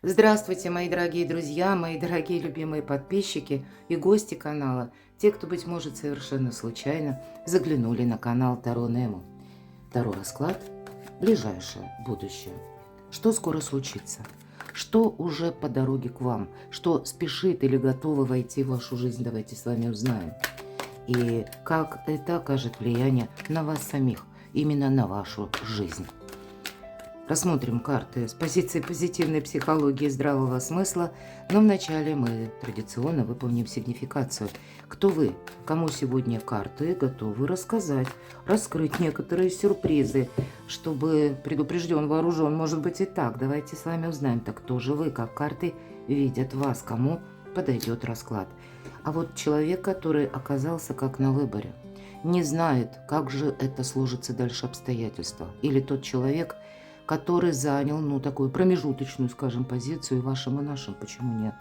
Здравствуйте, мои дорогие друзья, мои дорогие любимые подписчики и гости канала, те, кто, быть может, совершенно случайно заглянули на канал Таро Немо. Таро расклад. Ближайшее будущее. Что скоро случится? Что уже по дороге к вам? Что спешит или готово войти в вашу жизнь? Давайте с вами узнаем. И как это окажет влияние на вас самих, именно на вашу жизнь. Рассмотрим карты с позиции позитивной психологии и здравого смысла, но вначале мы традиционно выполним сигнификацию. Кто вы? Кому сегодня карты готовы рассказать, раскрыть некоторые сюрпризы, чтобы предупрежден, вооружен, может быть и так. Давайте с вами узнаем, так кто же вы, как карты видят вас, кому подойдет расклад. А вот человек, который оказался как на выборе, не знает, как же это сложится дальше обстоятельства. Или тот человек, который занял, такую промежуточную, скажем, позицию вашим и нашим. Почему нет?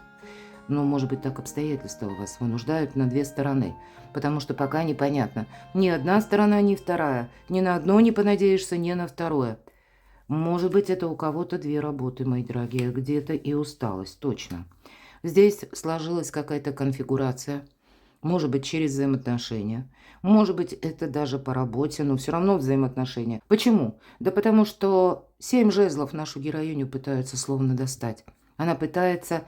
Может быть, так обстоятельства у вас вынуждают на две стороны. Потому что пока непонятно. Ни одна сторона, ни вторая. Ни на одно не понадеешься, ни на второе. Может быть, это у кого-то две работы, мои дорогие. Где-то и усталость, точно. Здесь сложилась какая-то конфигурация. Может быть, через взаимоотношения. Может быть, это даже по работе, но все равно взаимоотношения. Почему? Да потому что 7 жезлов нашу героиню пытаются словно достать. Она пытается,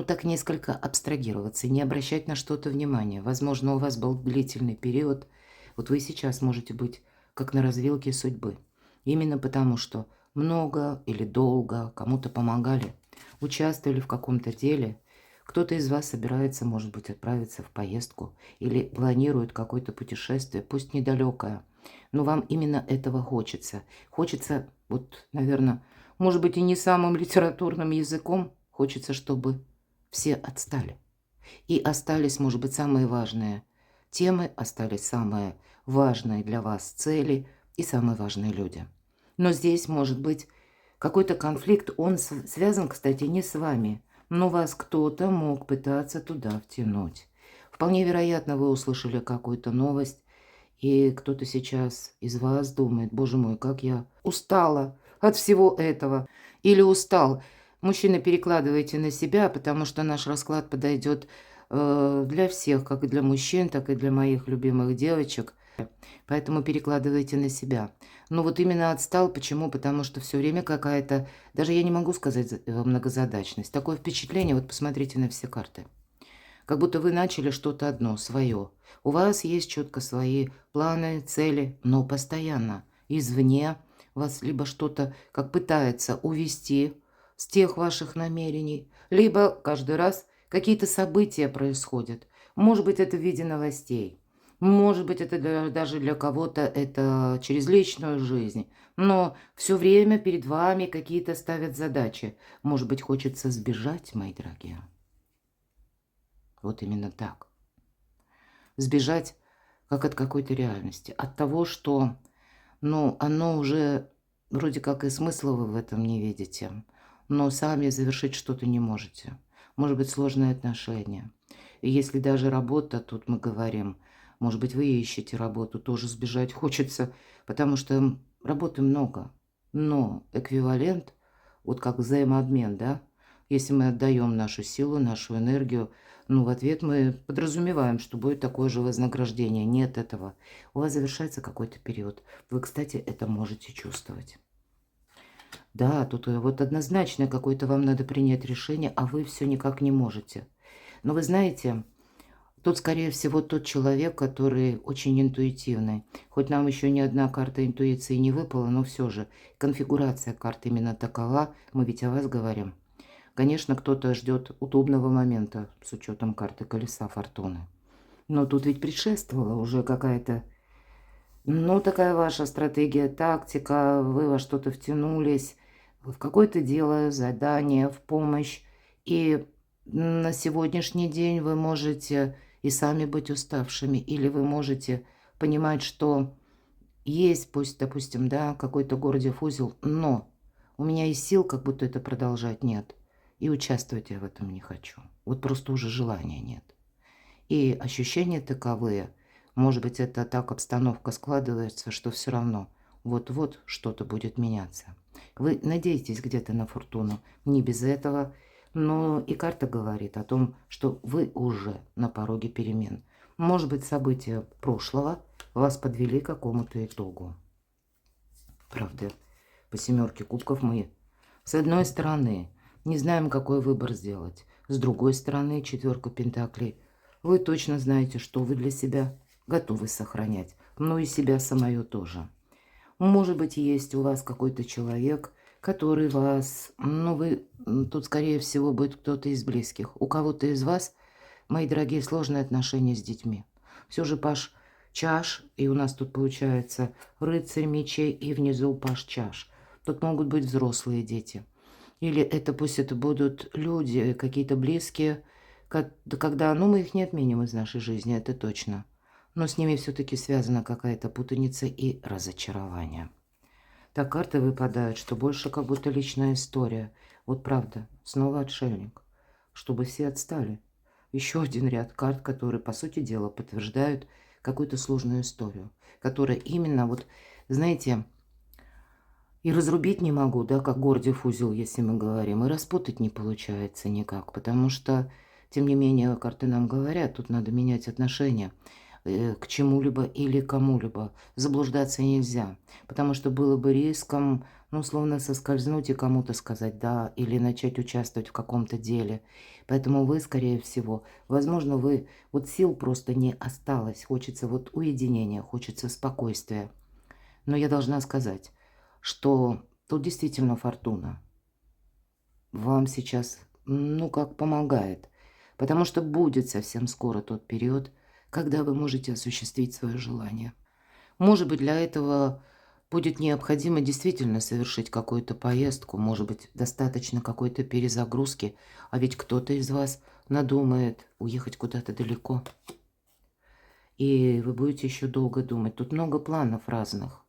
так несколько абстрагироваться, не обращать на что-то внимания. Возможно, у вас был длительный период. Вот вы сейчас можете быть как на развилке судьбы. Именно потому, что много или долго кому-то помогали, участвовали в каком-то деле. Кто-то из вас собирается, может быть, отправиться в поездку или планирует какое-то путешествие, пусть недалекое, но вам именно этого хочется. Хочется, наверное, может быть, и не самым литературным языком, хочется, чтобы все отстали. И остались, может быть, самые важные темы, остались самые важные для вас цели и самые важные люди. Но здесь может быть какой-то конфликт, он связан, кстати, не с вами, но вас кто-то мог пытаться туда втянуть. Вполне вероятно, вы услышали какую-то новость, и кто-то сейчас из вас думает: боже мой, как я устала от всего этого. Или устал. Мужчины, перекладывайте на себя, потому что наш расклад подойдет для всех, как и для мужчин, так и для моих любимых девочек. Поэтому перекладывайте на себя. Но именно отстал. Почему? Потому что все время какая-то, даже я не могу сказать многозадачность. Такое впечатление, посмотрите на все карты. Как будто вы начали что-то одно, свое. У вас есть четко свои планы, цели, но постоянно извне вас либо что-то как пытается увести с тех ваших намерений, либо каждый раз какие-то события происходят. Может быть, это в виде новостей. Может быть, это даже для кого-то это через личную жизнь. Но все время перед вами какие-то ставят задачи. Может быть, хочется сбежать, мои дорогие. Вот именно так. Сбежать как от какой-то реальности. От того, что, оно уже вроде как и смысла вы в этом не видите. Но сами завершить что-то не можете. Может быть, сложные отношения. И если даже работа, тут мы говорим, может быть, вы ищете работу, тоже сбежать хочется, потому что работы много. Но эквивалент, как взаимообмен, да, если мы отдаем нашу силу, нашу энергию, в ответ мы подразумеваем, что будет такое же вознаграждение. Нет этого. У вас завершается какой-то период. Вы, кстати, это можете чувствовать. Да, тут однозначно какое-то вам надо принять решение, а вы все никак не можете. Но вы знаете, тут, скорее всего, тот человек, который очень интуитивный. Хоть нам еще ни одна карта интуиции не выпала, но все же конфигурация карт именно такова. Мы ведь о вас говорим. Конечно, кто-то ждет удобного момента с учетом карты колеса фортуны. Но тут ведь предшествовала уже какая-то, такая ваша стратегия, тактика, вы во что-то втянулись, в какое-то дело, задание, в помощь. И на сегодняшний день вы можете и сами быть уставшими, или вы можете понимать, что есть, пусть, допустим, да, какой-то городев узел, но у меня и сил как будто это продолжать нет. И участвовать я в этом не хочу. Просто уже желания нет. И ощущения таковые. Может быть, это так обстановка складывается, что все равно вот-вот что-то будет меняться. Вы надеетесь где-то на фортуну, не без этого, но и карта говорит о том, что вы уже на пороге перемен. Может быть, события прошлого вас подвели к какому-то итогу. Правда, по 7 кубков мы, с одной стороны, не знаем, какой выбор сделать. С другой стороны, 4 пентаклей. Вы точно знаете, что вы для себя готовы сохранять. Но и себя самое тоже. Может быть, есть у вас какой-то человек, который вас... Ну, вы... Тут, скорее всего, будет кто-то из близких. У кого-то из вас, мои дорогие, сложные отношения с детьми. Все же паш чаш, и у нас тут получается рыцарь мечей, и внизу паш чаш. Тут могут быть взрослые дети. Или это пусть это будут люди, какие-то близкие, когда, ну, мы их не отменим из нашей жизни, это точно. Но с ними все-таки связана какая-то путаница и разочарование. Так карты выпадают, что больше как будто личная история. Вот правда, снова отшельник. Чтобы все отстали. Еще один ряд карт, которые, по сути дела, подтверждают какую-то сложную историю. Которая именно, вот, знаете... И разрубить не могу, да, как Гордиев узел, если мы говорим. И распутать не получается никак, потому что, тем не менее, карты нам говорят, тут надо менять отношения к чему-либо или кому-либо. Заблуждаться нельзя, потому что было бы риском, ну, словно соскользнуть и кому-то сказать «да», или начать участвовать в каком-то деле. Поэтому вы, скорее всего, возможно, вы, вот сил просто не осталось, хочется вот уединения, хочется спокойствия. Но я должна сказать, что тут действительно фортуна вам сейчас, ну, как помогает. Потому что будет совсем скоро тот период, когда вы можете осуществить свое желание. Может быть, для этого будет необходимо действительно совершить какую-то поездку, может быть, достаточно какой-то перезагрузки, а ведь кто-то из вас надумает уехать куда-то далеко. И вы будете еще долго думать. Тут много планов разных.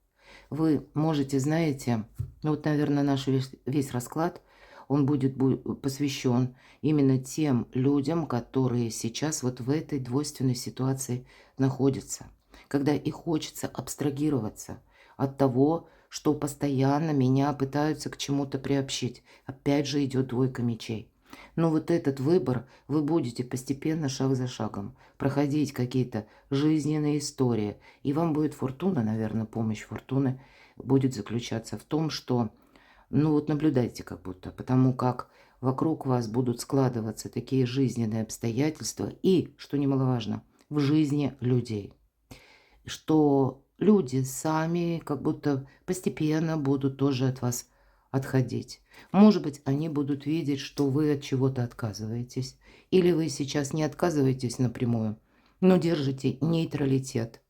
Вы можете, знаете, ну вот, наверное, наш весь расклад, он будет посвящен именно тем людям, которые сейчас вот в этой двойственной ситуации находятся. Когда и хочется абстрагироваться от того, что постоянно меня пытаются к чему-то приобщить. Опять же идет двойка мечей. Но вот этот выбор вы будете постепенно, шаг за шагом, проходить какие-то жизненные истории. И вам будет фортуна, наверное, помощь фортуны будет заключаться в том, что, ну вот наблюдайте как будто, потому как вокруг вас будут складываться такие жизненные обстоятельства и, что немаловажно, в жизни людей. Что люди сами как будто постепенно будут тоже от вас отходить. Может быть, они будут видеть, что вы от чего-то отказываетесь. Или вы сейчас не отказываетесь напрямую, но держите нейтралитет.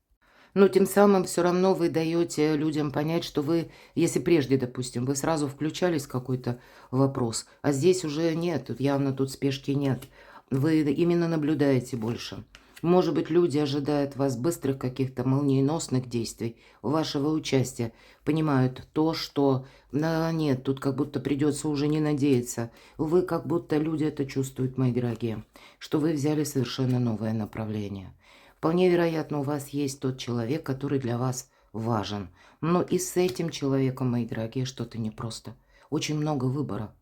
Но тем самым все равно вы даете людям понять, что вы, если прежде, допустим, вы сразу включались в какой-то вопрос, а здесь уже нет, тут явно тут спешки нет. Вы именно наблюдаете больше. Может быть, люди ожидают вас быстрых каких-то молниеносных действий, вашего участия, понимают то, что да, нет, тут как будто придется уже не надеяться. Вы как будто люди это чувствуют, мои дорогие, что вы взяли совершенно новое направление. Вполне вероятно, у вас есть тот человек, который для вас важен. Но и с этим человеком, мои дорогие, что-то непросто. Очень много выбора.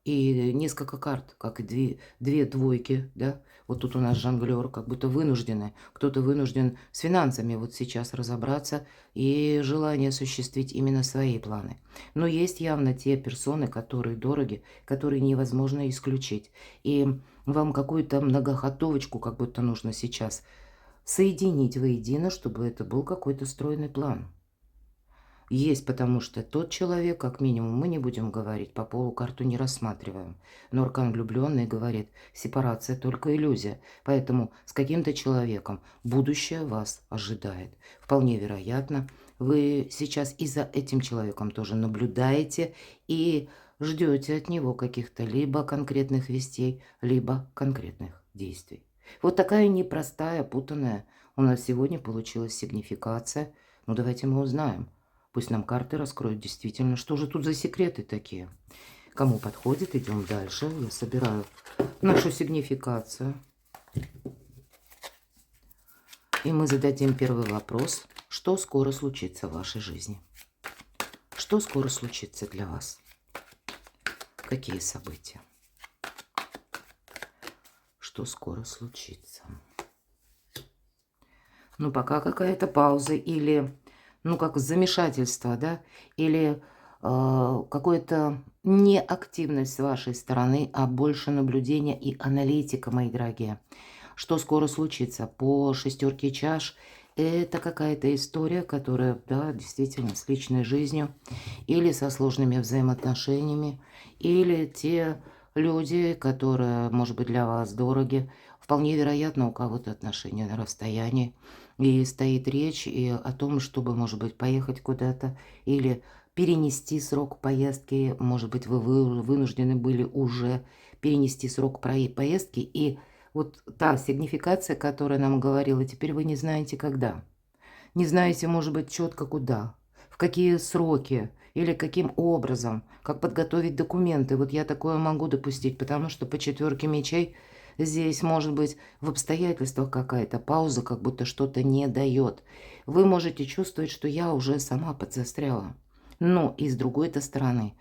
И несколько карт, как и две двойки, да. Вот тут у нас жонглер, как будто вынуждены. Кто-то вынужден с финансами вот сейчас разобраться и желание осуществить именно свои планы. Но есть явно те персоны, которые дороги, которые невозможно исключить. И вам какую-то многоходовочку как будто нужно сейчас соединить воедино, чтобы это был какой-то стройный план. Есть, потому что тот человек, как минимум, мы не будем говорить, по полу карту не рассматриваем. Но аркан влюбленный говорит, сепарация только иллюзия. Поэтому с каким-то человеком будущее вас ожидает. Вполне вероятно, вы сейчас и за этим человеком тоже наблюдаете и ждете от него каких-то либо конкретных вестей, либо конкретных действий. Вот такая непростая, путанная у нас сегодня получилась сигнификация. Ну, давайте мы узнаем. Пусть нам карты раскроют действительно, что же тут за секреты такие. Кому подходит, идем дальше. Я собираю нашу сигнификацию. И мы зададим первый вопрос. Что скоро случится в вашей жизни? Что скоро случится для вас? Какие события? Что скоро случится? Ну, пока какая-то пауза или, ну, как замешательство, да, или какая-то неактивность с вашей стороны, а больше наблюдения и аналитика, мои дорогие. Что скоро случится? По шестерке чаш это какая-то история, которая, да, действительно, с личной жизнью или со сложными взаимоотношениями, или те люди, которые, может быть, для вас дороги. Вполне вероятно, у кого-то отношения на расстоянии. И стоит речь и о том, чтобы, может быть, поехать куда-то или перенести срок поездки. Может быть, вы вынуждены были уже перенести срок поездки. И вот та сигнификация, которая нам говорила, теперь вы не знаете, когда. Не знаете, может быть, четко куда, в какие сроки или каким образом, как подготовить документы. Вот я такое могу допустить, потому что по четверке мечей здесь может быть в обстоятельствах какая-то пауза, как будто что-то не дает. Вы можете чувствовать, что я уже сама подзастряла. Но и с другой-то стороны,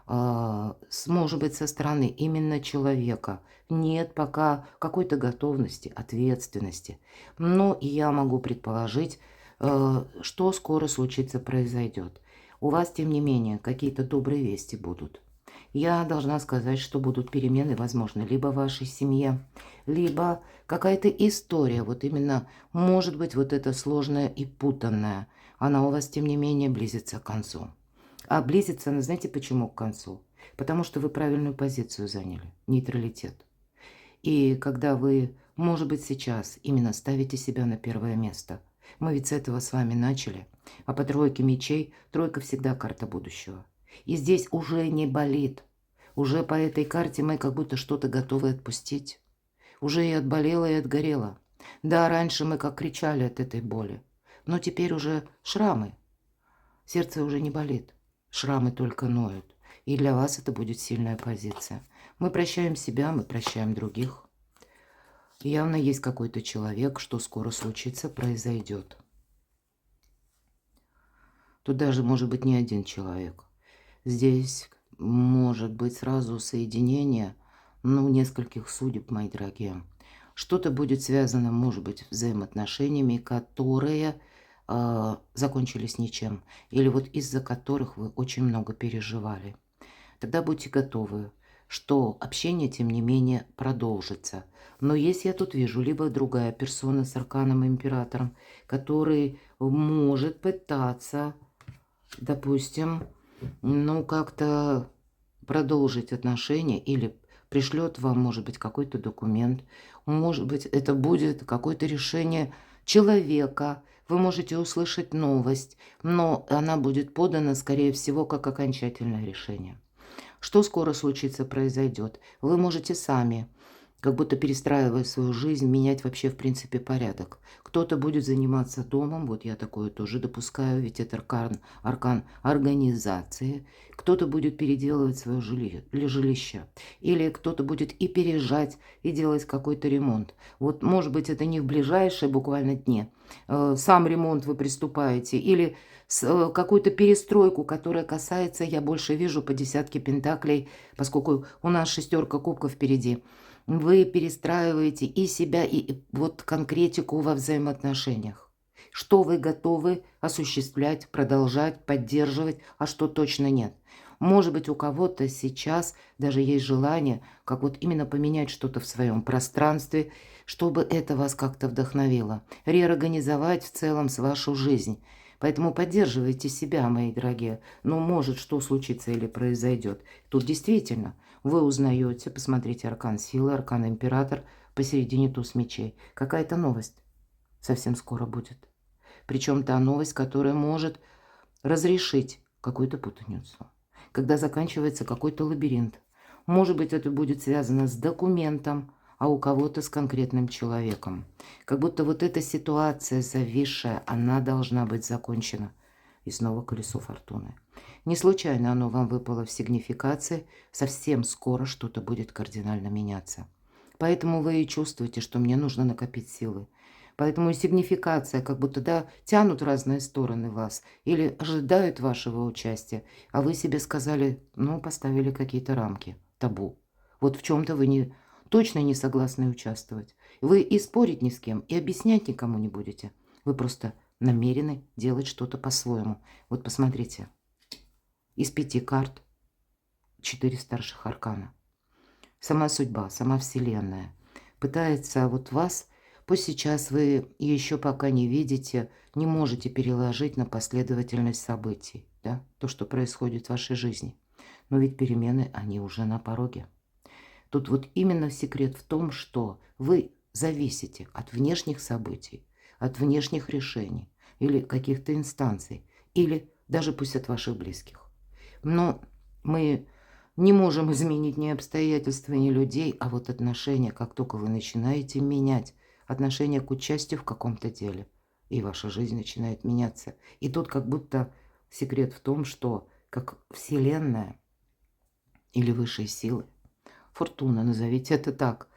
может быть, со стороны именно человека нет пока какой-то готовности, ответственности. Но и я могу предположить, что скоро случится, произойдет. У вас, тем не менее, какие-то добрые вести будут. Я должна сказать, что будут перемены, возможно, либо в вашей семье, либо какая-то история, вот именно, может быть, вот эта сложная и путанная, она у вас, тем не менее, близится к концу. А близится она, знаете, почему к концу? Потому что вы правильную позицию заняли, нейтралитет. И когда вы, может быть, сейчас именно ставите себя на первое место, мы ведь с этого с вами начали, а по тройке мечей тройка всегда карта будущего. И здесь уже не болит, уже по этой карте мы как будто что-то готовы отпустить. Уже и отболело, и отгорело. Да, раньше мы как кричали от этой боли, но теперь уже шрамы. Сердце уже не болит, шрамы только ноют. И для вас это будет сильная позиция. Мы прощаем себя, мы прощаем других. Явно есть какой-то человек, что скоро случится, произойдет. Тут даже может быть не один человек. Здесь может быть сразу соединение, ну, нескольких судеб, мои дорогие. Что-то будет связано, может быть, взаимоотношениями, которые закончились ничем. Или вот из-за которых вы очень много переживали. Тогда будьте готовы, что общение, тем не менее, продолжится. Но если я тут вижу либо другая персона с арканом императором, который может пытаться, допустим, ну, как-то продолжить отношения или пришлет вам, может быть, какой-то документ, может быть, это будет какое-то решение человека, вы можете услышать новость, но она будет подана, скорее всего, как окончательное решение. Что скоро случится, произойдет. Вы можете сами, как будто перестраивая свою жизнь, менять вообще, в принципе, порядок. Кто-то будет заниматься домом, вот я такое тоже допускаю, ведь это аркан организации. Кто-то будет переделывать свое жилище. Или кто-то будет и переезжать, и делать какой-то ремонт. Вот, может быть, это не в ближайшие буквально дни. Сам ремонт вы приступаете. Или какую-то перестройку, которая касается, я больше вижу по десятке пентаклей, поскольку у нас шестерка кубков впереди. Вы перестраиваете и себя, и вот конкретику во взаимоотношениях. Что вы готовы осуществлять, продолжать, поддерживать, а что точно нет. Может быть, у кого-то сейчас даже есть желание, как вот именно поменять что-то в своем пространстве, чтобы это вас как-то вдохновило. Реорганизовать в целом вашу жизнь. Поэтому поддерживайте себя, мои дорогие. Но может что случится или произойдет. Тут действительно вы узнаете, посмотрите аркан силы, аркан император, посередине туз мечей. Какая-то новость совсем скоро будет. Причем та новость, которая может разрешить какую-то путаницу. Когда заканчивается какой-то лабиринт. Может быть, это будет связано с документом, а у кого-то с конкретным человеком. Как будто вот эта ситуация зависшая, она должна быть закончена. И снова колесо фортуны. Не случайно оно вам выпало в сигнификации. Совсем скоро что-то будет кардинально меняться. Поэтому вы и чувствуете, что мне нужно накопить силы. Поэтому сигнификация, как будто, да, тянут разные стороны вас или ожидают вашего участия, а вы себе сказали, ну, поставили какие-то рамки, табу. Вот в чем-то вы точно не согласны участвовать. Вы и спорить ни с кем, и объяснять никому не будете. Вы просто намерены делать что-то по-своему. Вот посмотрите, из 5 карт 4 старших аркана. Сама судьба, сама Вселенная пытается вот вас, пусть сейчас вы еще пока не видите, не можете переложить на последовательность событий, да, то, что происходит в вашей жизни. Но ведь перемены, они уже на пороге. Тут вот именно секрет в том, что вы зависите от внешних событий, от внешних решений или каких-то инстанций, или даже пусть от ваших близких. Но мы не можем изменить ни обстоятельства, ни людей, а вот отношения, как только вы начинаете менять отношение к участию в каком-то деле, и ваша жизнь начинает меняться. И тут как будто секрет в том, что как Вселенная или высшие силы, фортуна, назовите это так,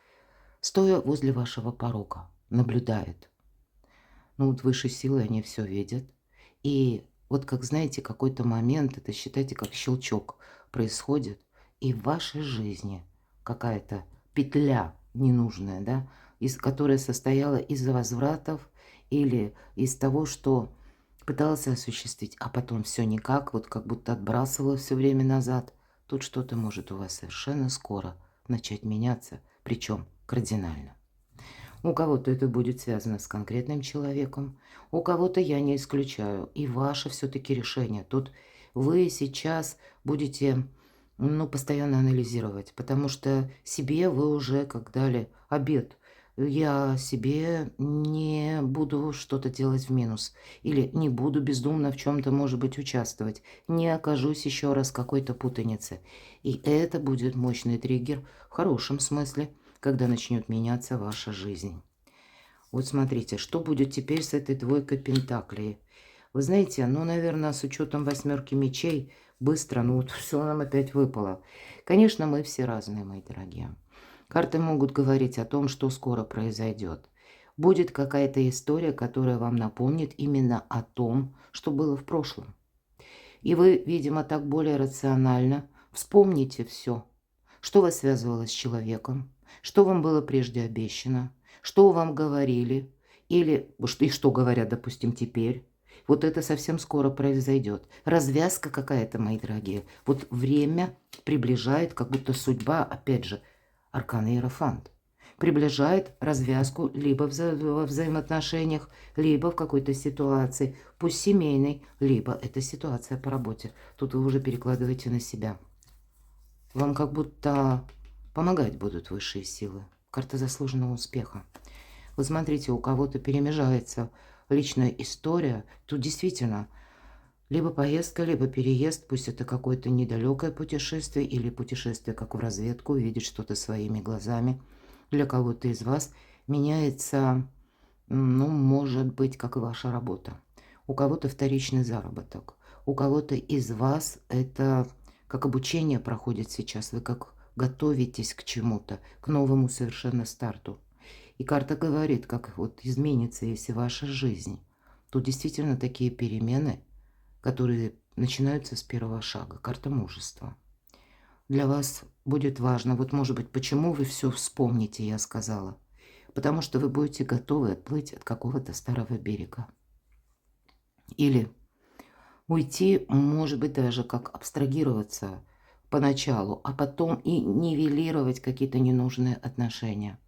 стоя возле вашего порога, наблюдает. Ну вот высшие силы, они все видят. И вот как, знаете, какой-то момент, это считайте, как щелчок происходит, и в вашей жизни какая-то петля ненужная, да, которая состояла из возвратов или из того, что пытался осуществить, а потом все никак, вот как будто отбрасывало все время назад. Тут что-то может у вас совершенно скоро начать меняться, причем кардинально. У кого-то это будет связано с конкретным человеком, у кого-то я не исключаю. И ваше все-таки решение. Тут вы сейчас будете, ну, постоянно анализировать, потому что себе вы уже как дали обет. Я себе не буду что-то делать в минус. Или не буду бездумно в чем-то, может быть, участвовать. Не окажусь еще раз в какой-то путанице. И это будет мощный триггер в хорошем смысле, когда начнет меняться ваша жизнь. Вот смотрите, что будет теперь с этой двойкой пентаклей. Вы знаете, ну, наверное, с учетом 8 мечей, быстро, ну, вот все нам опять выпало. Конечно, мы все разные, мои дорогие. Карты могут говорить о том, что скоро произойдет. Будет какая-то история, которая вам напомнит именно о том, что было в прошлом. И вы, видимо, так более рационально вспомните все, что вас связывало с человеком, что вам было прежде обещано, что вам говорили, или и что говорят, допустим, теперь. Вот это совсем скоро произойдет. Развязка какая-то, мои дорогие. Вот время приближает, как будто судьба, опять же, аркан Иерофант, приближает развязку либо во взаимоотношениях, либо в какой-то ситуации, пусть семейной, либо это ситуация по работе. Тут вы уже перекладываете на себя. Вам как будто помогать будут высшие силы. Карта заслуженного успеха. Вот смотрите, у кого-то перемежается личная история. Тут действительно либо поездка, либо переезд. Пусть это какое-то недалекое путешествие или путешествие как в разведку, увидеть что-то своими глазами. Для кого-то из вас меняется, ну, может быть, как и ваша работа. У кого-то вторичный заработок. У кого-то из вас это как обучение проходит сейчас. Вы как готовитесь к чему-то, к новому совершенно старту. И карта говорит, как вот изменится, если ваша жизнь. Тут действительно такие перемены, которые начинаются с первого шага. Карта мужества. Для вас будет важно, вот может быть, почему вы все вспомните, я сказала. Потому что вы будете готовы отплыть от какого-то старого берега. Или уйти, может быть, даже как абстрагироваться поначалу, а потом и нивелировать какие-то ненужные отношения.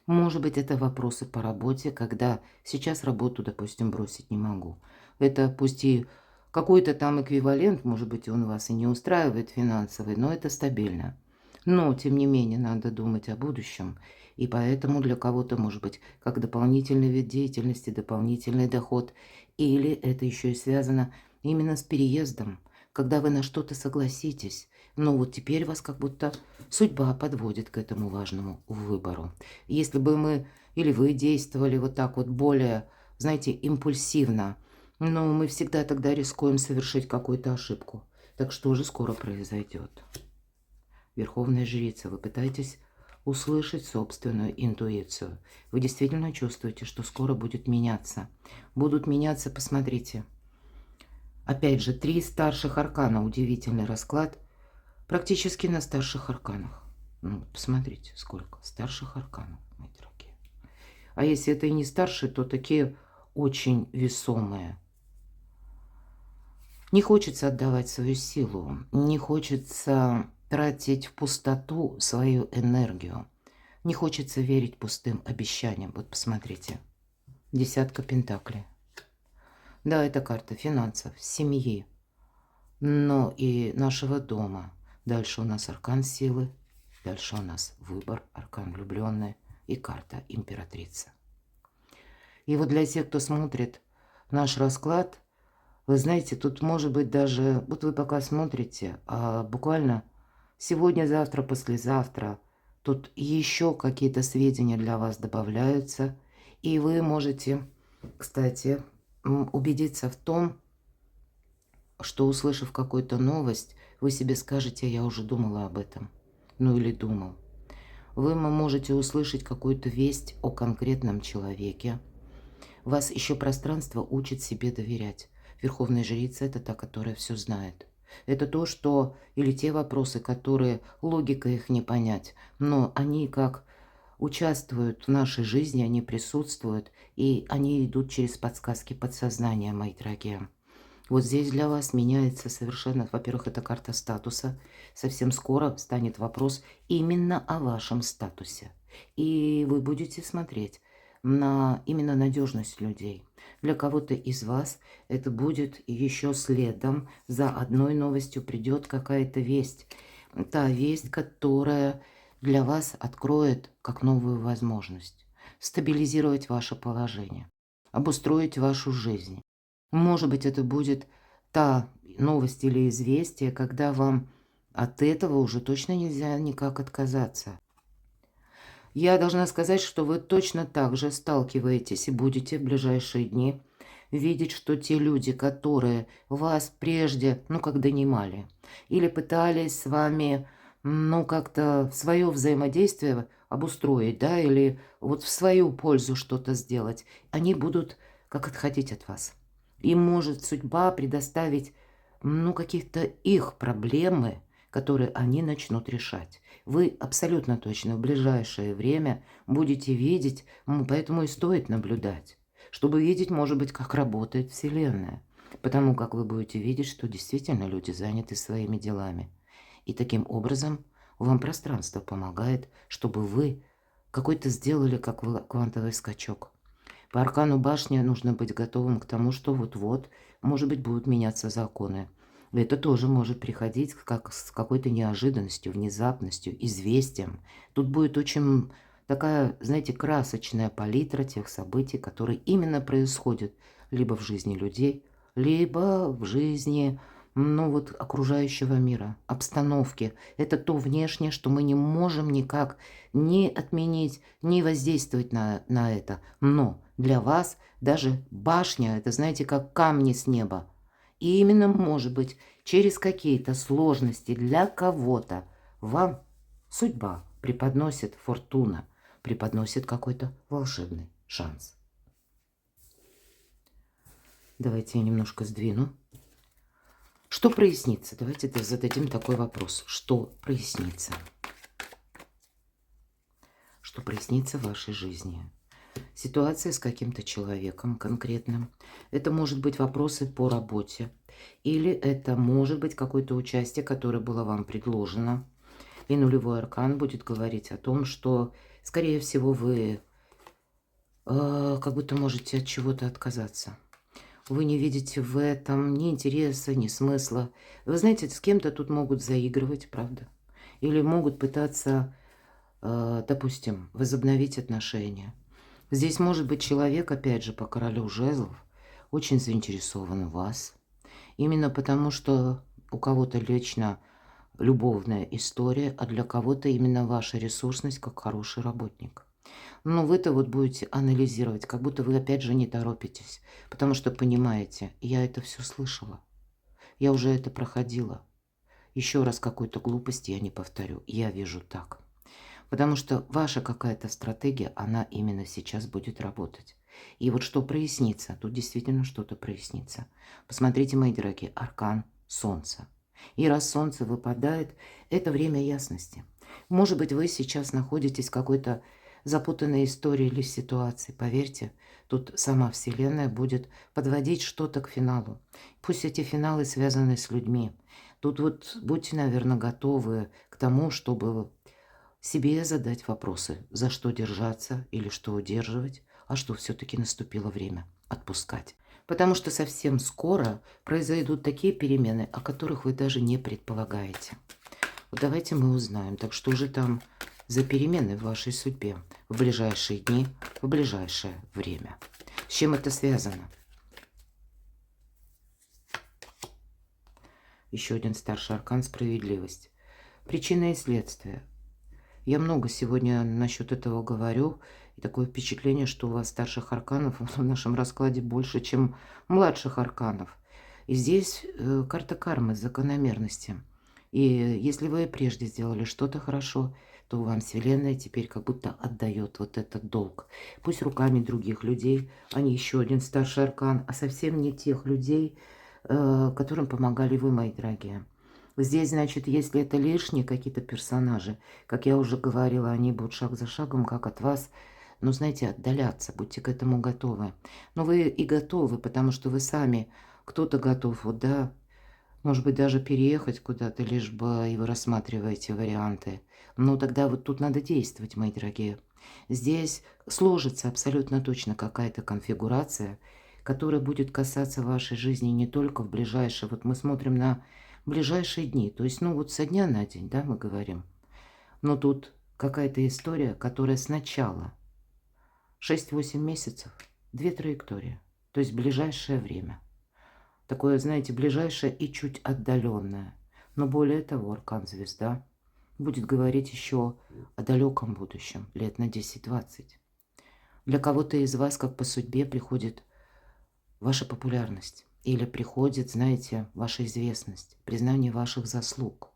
Может быть, это вопросы по работе, когда сейчас работу, допустим, бросить не могу. Это пусть и какой-то там эквивалент, может быть, он вас и не устраивает финансовый, но это стабильно. Но, тем не менее, надо думать о будущем. И поэтому для кого-то, может быть, как дополнительный вид деятельности, дополнительный доход. Или это еще и связано именно с переездом, когда вы на что-то согласитесь. Но вот теперь вас как будто судьба подводит к этому важному выбору. Если бы мы или вы действовали вот так вот более, знаете, импульсивно, но мы всегда тогда рискуем совершить какую-то ошибку. Так что же скоро произойдет? Верховная жрица, вы пытаетесь услышать собственную интуицию. Вы действительно чувствуете, что скоро будет меняться. Будут меняться, посмотрите. Опять же, 3 старших аркана. Удивительный расклад. Практически на старших арканах. Ну, посмотрите, сколько старших арканов, мои дорогие. А если это и не старшие, то такие очень весомые. Не хочется отдавать свою силу, не хочется тратить в пустоту свою энергию, не хочется верить пустым обещаниям. Вот посмотрите, 10 пентаклей. Да, это карта финансов, семьи, но и нашего дома. Дальше у нас аркан силы, дальше у нас выбор, аркан влюбленный и карта императрица. И вот для тех, кто смотрит наш расклад, вы знаете, тут может быть даже, вот вы пока смотрите, а буквально сегодня, завтра, послезавтра, тут еще какие-то сведения для вас добавляются, и вы можете, кстати, убедиться в том, что, услышав какую-то новость, вы себе скажете: я уже думала об этом, ну или думал. Вы можете услышать какую-то весть о конкретном человеке. Вас еще пространство учит себе доверять. Верховная жрица – это та, которая все знает. Это то, что, или те вопросы, которые логика их не понять, но они как участвуют в нашей жизни, они присутствуют, и они идут через подсказки подсознания, мои дорогие. Вот здесь для вас меняется совершенно, во-первых, это карта статуса. Совсем скоро станет вопрос именно о вашем статусе. И вы будете смотреть на именно надежность людей. Для кого-то из вас это будет еще следом. За одной новостью придет какая-то весть. Та весть, которая для вас откроет как новую возможность стабилизировать ваше положение, обустроить вашу жизнь. Может быть, это будет та новость или известие, когда вам от этого уже точно нельзя никак отказаться. Я должна сказать, что вы точно так же сталкиваетесь и будете в ближайшие дни видеть, что те люди, которые вас прежде, ну, как донимали, или пытались с вами, ну, как-то свое взаимодействие обустроить, да, или вот в свою пользу что-то сделать, они будут как отходить от вас. Им может судьба предоставить, ну, каких-то их проблемы, которые они начнут решать. Вы абсолютно точно в ближайшее время будете видеть, поэтому и стоит наблюдать, чтобы видеть, может быть, как работает Вселенная. Потому как вы будете видеть, что действительно люди заняты своими делами. И таким образом вам пространство помогает, чтобы вы какой-то сделали как квантовый скачок. По аркану башни нужно быть готовым к тому, что вот-вот, может быть, будут меняться законы. Это тоже может приходить как с какой-то неожиданностью, внезапностью, известием. Тут будет очень такая, знаете, красочная палитра тех событий, которые именно происходят либо в жизни людей, либо в жизни, ну вот, окружающего мира, обстановки. Это то внешнее, что мы не можем никак ни отменить, ни воздействовать на это. Но для вас даже башня, это, знаете, как камни с неба. И именно, может быть, через какие-то сложности для кого-то вам судьба преподносит, фортуна преподносит какой-то волшебный шанс. Давайте я немножко сдвину. Что прояснится? Давайте зададим такой вопрос. Что прояснится? Что прояснится в вашей жизни? Ситуация с каким-то человеком конкретным. Это может быть вопросы по работе. Или это может быть какое-то участие, которое было вам предложено. И нулевой аркан будет говорить о том, что, скорее всего, вы как будто можете от чего-то отказаться. Вы не видите в этом ни интереса, ни смысла. Вы знаете, с кем-то тут могут заигрывать, правда? Или могут пытаться, допустим, возобновить отношения. Здесь может быть человек, опять же, по королю жезлов, очень заинтересован в вас. Именно потому, что у кого-то лично любовная история, а для кого-то именно ваша ресурсность как хороший работник. Но вы-то вот будете анализировать, как будто вы опять же не торопитесь, потому что понимаете, я это все слышала, я уже это проходила. Еще раз какую-то глупость я не повторю, я вижу так. Потому что ваша какая-то стратегия, она именно сейчас будет работать. И вот что прояснится, тут действительно что-то прояснится. Посмотрите, мои дорогие, аркан Солнца. И раз Солнце выпадает, это время ясности. Может быть, вы сейчас находитесь в какой-то запутанной истории или ситуации. Поверьте, тут сама Вселенная будет подводить что-то к финалу. Пусть эти финалы связаны с людьми. Тут вот будьте, наверное, готовы к тому, чтобы себе задать вопросы, за что держаться или что удерживать, а что все-таки наступило время отпускать. Потому что совсем скоро произойдут такие перемены, о которых вы даже не предполагаете. Вот давайте мы узнаем, так что же там за перемены в вашей судьбе в ближайшие дни, в ближайшее время. С чем это связано? Еще один старший аркан — справедливость. Причина и следствие. Я много сегодня насчет этого говорю, и такое впечатление, что у вас старших арканов в нашем раскладе больше, чем младших арканов. И здесь карта кармы, закономерности. И если вы прежде сделали что-то хорошо, то вам Вселенная теперь как будто отдает вот этот долг. Пусть руками других людей, а не еще один старший аркан, а совсем не тех людей, которым помогали вы, мои дорогие. Здесь, значит, если это лишние какие-то персонажи, как я уже говорила, они будут шаг за шагом, как от вас, ну, знаете, отдаляться, будьте к этому готовы. Но вы и готовы, потому что вы сами, кто-то готов, вот, да, может быть, даже переехать куда-то, лишь бы и вы рассматриваете варианты. Ну, тогда вот тут надо действовать, мои дорогие. Здесь сложится абсолютно точно какая-то конфигурация, которая будет касаться вашей жизни не только в ближайшие, вот мы смотрим на ближайшие дни, то есть, ну, вот со дня на день, да, мы говорим. Но тут какая-то история, которая сначала 6-8 месяцев, две траектории, то есть ближайшее время. Такое, знаете, ближайшее и чуть отдаленное. Но более того, аркан Звезда будет говорить еще о далеком будущем, лет на 10-20. Для кого-то из вас, как по судьбе, приходит ваша популярность. Или приходит, знаете, ваша известность, признание ваших заслуг.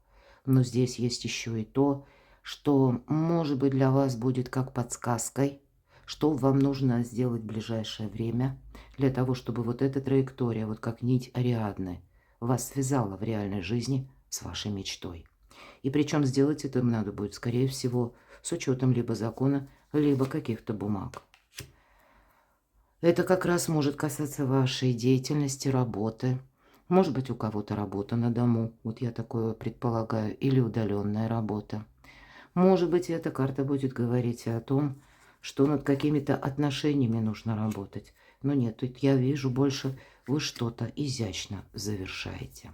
Но здесь есть еще и то, что, может быть, для вас будет как подсказкой, что вам нужно сделать в ближайшее время для того, чтобы вот эта траектория, вот как нить Ариадны, вас связала в реальной жизни с вашей мечтой. И причем сделать это надо будет, скорее всего, с учетом либо закона, либо каких-то бумаг. Это как раз может касаться вашей деятельности, работы. Может быть, у кого-то работа на дому, вот я такое предполагаю, или удаленная работа. Может быть, эта карта будет говорить о том, что над какими-то отношениями нужно работать. Но нет, тут я вижу больше, вы что-то изящно завершаете.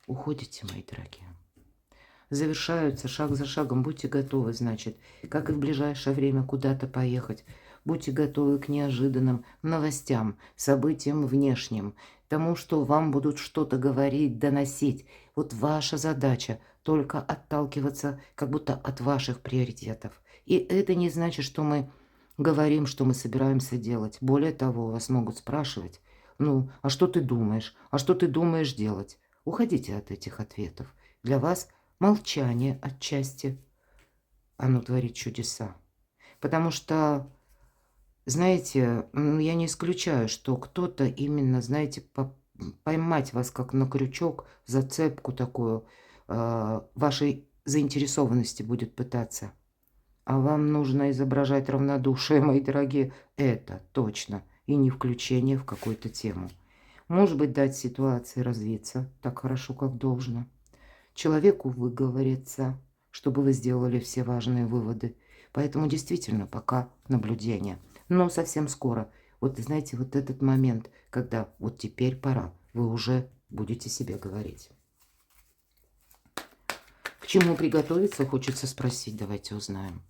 Уходите, мои дорогие. Завершаются шаг за шагом. Будьте готовы, значит, как и в ближайшее время куда-то поехать. Будьте готовы к неожиданным новостям, событиям внешним, тому, что вам будут что-то говорить, доносить. Вот ваша задача только отталкиваться как будто от ваших приоритетов. И это не значит, что мы говорим, что мы собираемся делать. Более того, вас могут спрашивать, ну, а что ты думаешь? А что ты думаешь делать? Уходите от этих ответов. Для вас молчание отчасти, оно творит чудеса. Потому что, знаете, я не исключаю, что кто-то именно, знаете, поймать вас как на крючок, зацепку такую, вашей заинтересованности будет пытаться. А вам нужно изображать равнодушие, мои дорогие, это точно, и не включение в какую-то тему. Может быть, дать ситуации развиться так хорошо, как должно. Человеку выговориться, чтобы вы сделали все важные выводы. Поэтому действительно пока наблюдение. Но совсем скоро, вот знаете, вот этот момент, когда вот теперь пора, вы уже будете себе говорить. К чему приготовиться, хочется спросить, давайте узнаем.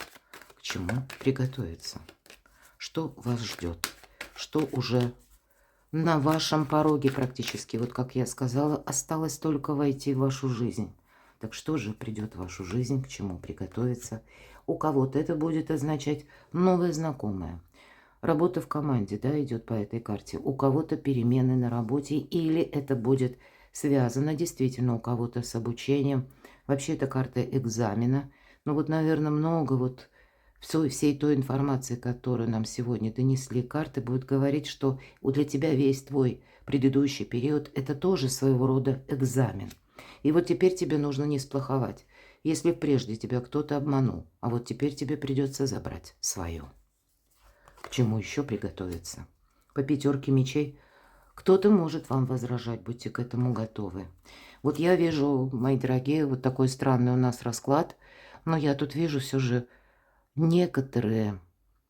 К чему приготовиться? Что вас ждет? Что уже на вашем пороге практически, вот как я сказала, осталось только войти в вашу жизнь. Так что же придет в вашу жизнь, к чему приготовиться? У кого-то это будет означать новое знакомое. Работа в команде, да, идет по этой карте. У кого-то перемены на работе, или это будет связано действительно у кого-то с обучением. Вообще это карта экзамена, Но вот, наверное, много вот всей той информации, которую нам сегодня донесли карты, будет говорить, что для тебя весь твой предыдущий период – это тоже своего рода экзамен. И вот теперь тебе нужно не сплоховать. Если прежде тебя кто-то обманул, а вот теперь тебе придется забрать свое. К чему еще приготовиться? По 5 мечей кто-то может вам возражать, будьте к этому готовы. Вот я вижу, мои дорогие, вот такой странный у нас расклад, но я тут вижу все же некоторые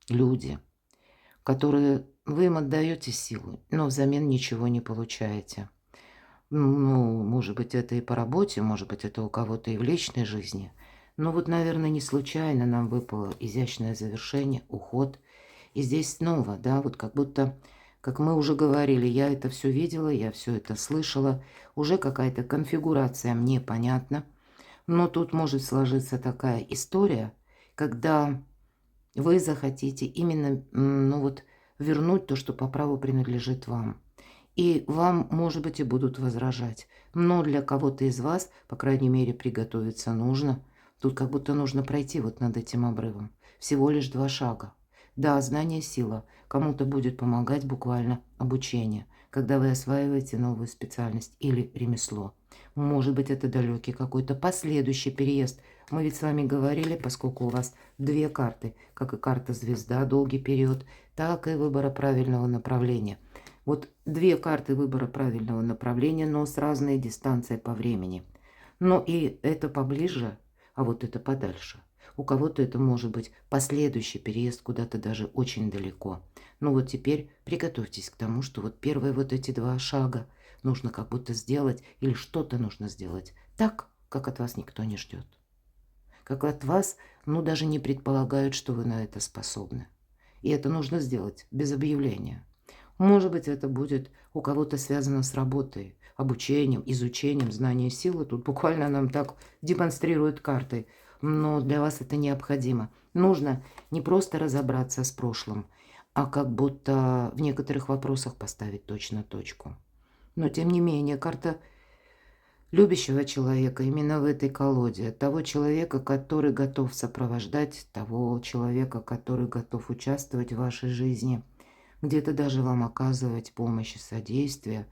люди, которые вы им отдаете силу, но взамен ничего не получаете. Ну, может быть, это и по работе, может быть, это у кого-то и в личной жизни. Но вот, наверное, не случайно нам выпало изящное завершение, уход. И здесь снова, да, вот как будто, как мы уже говорили, я это все видела, я все это слышала, уже какая-то конфигурация мне понятна. Но тут может сложиться такая история, когда вы захотите именно, ну вот, вернуть то, что по праву принадлежит вам. И вам, может быть, и будут возражать. Но для кого-то из вас, по крайней мере, приготовиться нужно. Тут как будто нужно пройти вот над этим обрывом. Всего лишь 2 шага. Да, знание – сила. Кому-то будет помогать буквально обучение, когда вы осваиваете новую специальность или ремесло. Может быть, это далекий какой-то последующий переезд. Мы ведь с вами говорили, поскольку у вас 2 карты, как и карта звезда, долгий период, так и выбора правильного направления. Вот 2 карты выбора правильного направления, но с разной дистанцией по времени. Но и это поближе, а вот это подальше. У кого-то это может быть последующий переезд куда-то даже очень далеко. Ну вот теперь приготовьтесь к тому, что вот первые вот эти 2 шага нужно как будто сделать или что-то нужно сделать так, как от вас никто не ждет. Как от вас, ну даже не предполагают, что вы на это способны. И это нужно сделать без объявления. Может быть, это будет у кого-то связано с работой, обучением, изучением, знанием силы. Тут буквально нам так демонстрируют карты. Но для вас это необходимо. Нужно не просто разобраться с прошлым, а как будто в некоторых вопросах поставить точно точку. Но, тем не менее, карта любящего человека именно в этой колоде. Того человека, который готов сопровождать, того человека, который готов участвовать в вашей жизни – где-то даже вам оказывать помощь и содействие.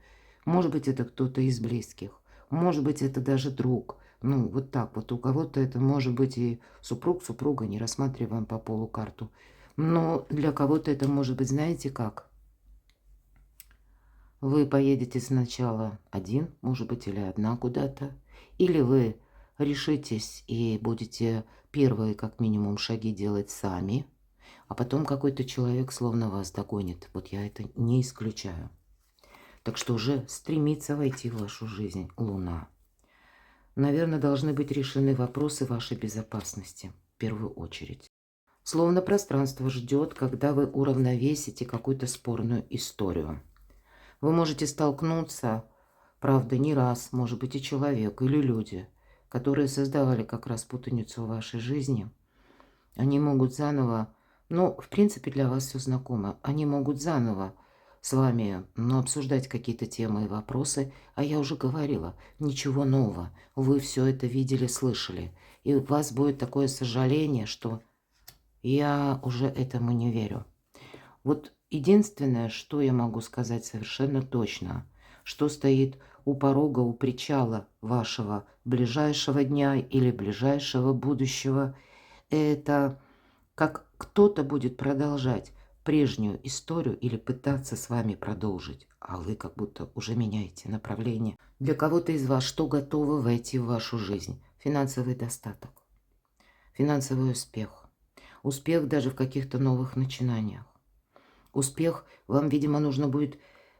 Может быть, это кто-то из близких, может быть, это даже друг. Ну, вот так вот. У кого-то это может быть и супруг, супруга, не рассматриваем по полу карту. Но для кого-то это может быть, знаете как? Вы поедете сначала один, может быть, или одна куда-то. Или вы решитесь и будете первые, как минимум, шаги делать сами. А потом какой-то человек словно вас догонит. Вот я это не исключаю. Так что уже стремится войти в вашу жизнь Луна. Наверное, должны быть решены вопросы вашей безопасности в первую очередь. Словно пространство ждет, когда вы уравновесите какую-то спорную историю. Вы можете столкнуться, правда, не раз, может быть, и человек, или люди, которые создавали как раз путаницу в вашей жизни. Они могут заново, ну, в принципе, для вас все знакомо. Они могут заново с вами, ну, обсуждать какие-то темы и вопросы. А я уже говорила, ничего нового. Вы все это видели, слышали. И у вас будет такое сожаление, что я уже этому не верю. Вот единственное, что я могу сказать совершенно точно, что стоит у порога, у причала вашего ближайшего дня или ближайшего будущего, это как кто-то будет продолжать прежнюю историю или пытаться с вами продолжить, а вы как будто уже меняете направление. Для кого-то из вас что готово войти в вашу жизнь? Финансовый достаток, финансовый успех, успех даже в каких-то новых начинаниях. Успех вам, видимо, нужно будет,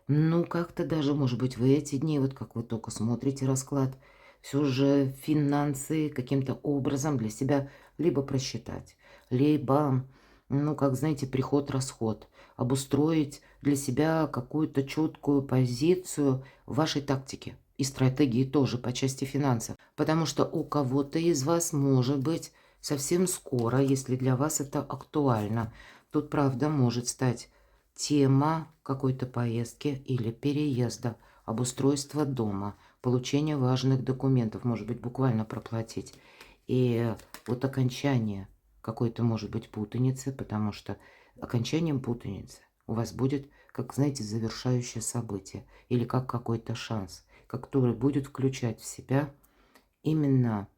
ну, как-то даже, может быть, в эти дни, вот как вы только смотрите расклад, все же финансы каким-то образом для себя либо просчитать, либо, ну, как, знаете, приход-расход, обустроить для себя какую-то четкую позицию в вашей тактике и стратегии тоже по части финансов. Потому что у кого-то из вас может быть совсем скоро, если для вас это актуально, тут, правда, может стать тема какой-то поездки или переезда, обустройства дома, получения важных документов, может быть, буквально проплатить. И вот окончание какой-то, может быть, путаницы, потому что окончанием путаницы у вас будет, как, знаете, завершающее событие или как какой-то шанс, который будет включать в себя именно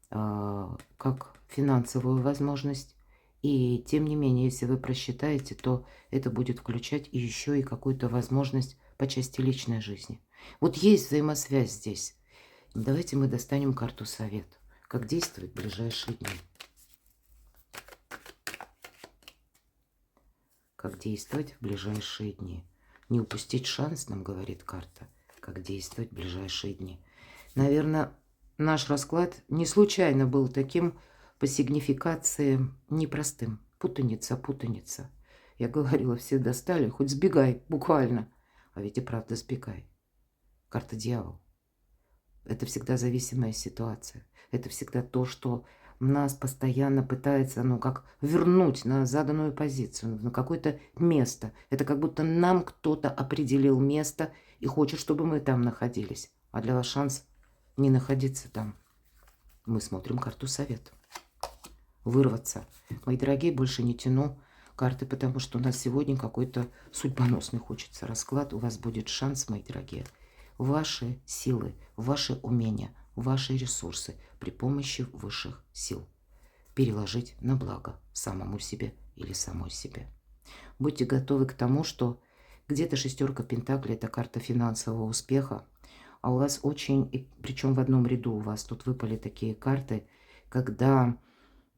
как финансовую возможность. И тем не менее, если вы просчитаете, то это будет включать еще и какую-то возможность по части личной жизни. Вот есть взаимосвязь здесь. Давайте мы достанем карту совет. Как действовать в ближайшие дни? Как действовать в ближайшие дни? Не упустить шанс, нам говорит карта. Как действовать в ближайшие дни? Наверное, наш расклад не случайно был таким по сигнификации непростым. Путаница, путаница. Я говорила, все достали, хоть сбегай, буквально. А ведь и правда сбегай. Карта дьявол. Это всегда зависимая ситуация. Это всегда то, что нас постоянно пытается, ну, как вернуть на заданную позицию, на какое-то место. Это как будто нам кто-то определил место и хочет, чтобы мы там находились. А для вас шанс не находиться там. Мы смотрим карту совет. Вырваться. Мои дорогие, больше не тяну карты, потому что у нас сегодня какой-то судьбоносный хочется расклад. У вас будет шанс, мои дорогие, ваши силы, ваши умения, ваши ресурсы при помощи высших сил переложить на благо самому себе или самой себе. Будьте готовы к тому, что где-то шестерка пентаклей – это карта финансового успеха, а у вас очень, и причем в одном ряду у вас тут выпали такие карты, когда,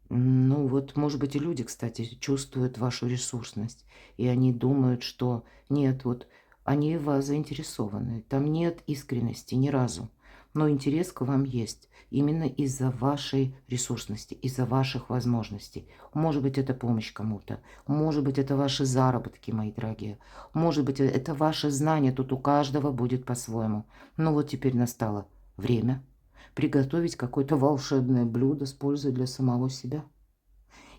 ну вот, может быть, и люди, кстати, чувствуют вашу ресурсность, и они думают, что нет, вот они в вас заинтересованы, там нет искренности ни разу, но интерес к вам есть именно из-за вашей ресурсности, из-за ваших возможностей. Может быть, это помощь кому-то, может быть, это ваши заработки, мои дорогие, может быть, это ваши знания, тут у каждого будет по-своему. Но вот теперь настало время приготовить какое-то волшебное блюдо с пользой для самого себя.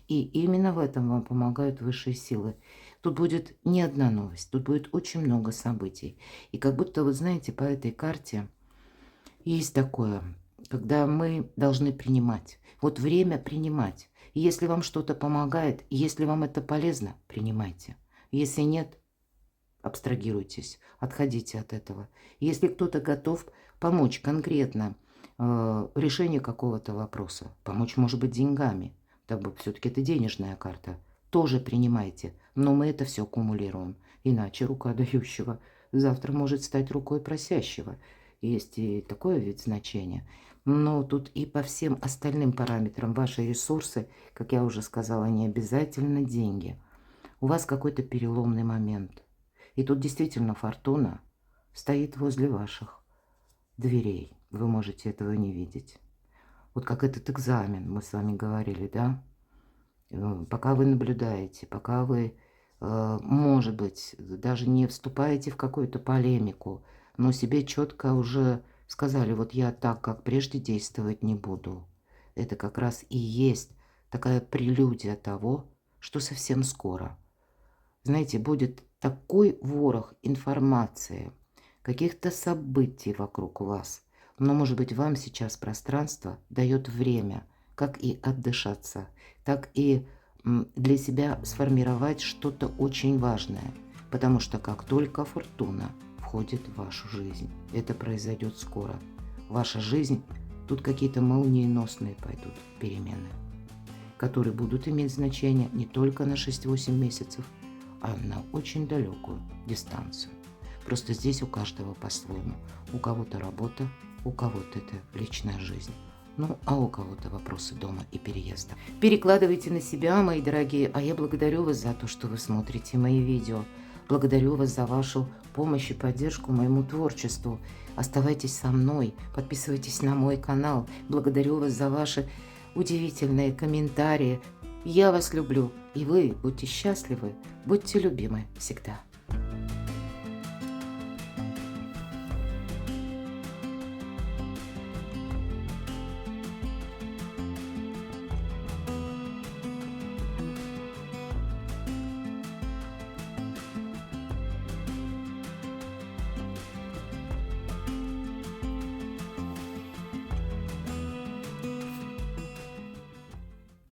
И именно в этом вам помогают высшие силы. Тут будет не одна новость, тут будет очень много событий. И как будто, вы знаете, по этой карте есть такое, когда мы должны принимать. Вот время принимать. И если вам что-то помогает, если вам это полезно, принимайте. Если нет, абстрагируйтесь, отходите от этого. Если кто-то готов помочь конкретно решению какого-то вопроса, помочь, может быть, деньгами, так бы все-таки это денежная карта, тоже принимайте. Но мы это все аккумулируем. Иначе рука дающего завтра может стать рукой просящего. Есть и такое вид значения. Но тут и по всем остальным параметрам ваши ресурсы, как я уже сказала, не обязательно деньги. У вас какой-то переломный момент. И тут действительно фортуна стоит возле ваших дверей. Вы можете этого не видеть. Вот как этот экзамен, мы с вами говорили, да? Пока вы наблюдаете, пока вы, может быть, даже не вступаете в какую-то полемику, но себе четко уже сказали, вот я так, как прежде, действовать не буду. Это как раз и есть такая прелюдия того, что совсем скоро, знаете, будет такой ворох информации, каких-то событий вокруг вас. Но, может быть, вам сейчас пространство дает время, как и отдышаться, так и для себя сформировать что-то очень важное. Потому что как только фортуна входит в вашу жизнь, это произойдет скоро. Ваша жизнь, тут какие-то молниеносные пойдут перемены, которые будут иметь значение не только на 6-8 месяцев, а на очень далекую дистанцию. Просто здесь у каждого по-своему. У кого-то работа, у кого-то это личная жизнь. Ну, а у кого-то вопросы дома и переезда. Перекладывайте на себя, мои дорогие, а я благодарю вас за то, что вы смотрите мои видео. Благодарю вас за вашу помощь и поддержку моему творчеству. Оставайтесь со мной, подписывайтесь на мой канал. Благодарю вас за ваши удивительные комментарии. Я вас люблю, и вы будьте счастливы, будьте любимы всегда.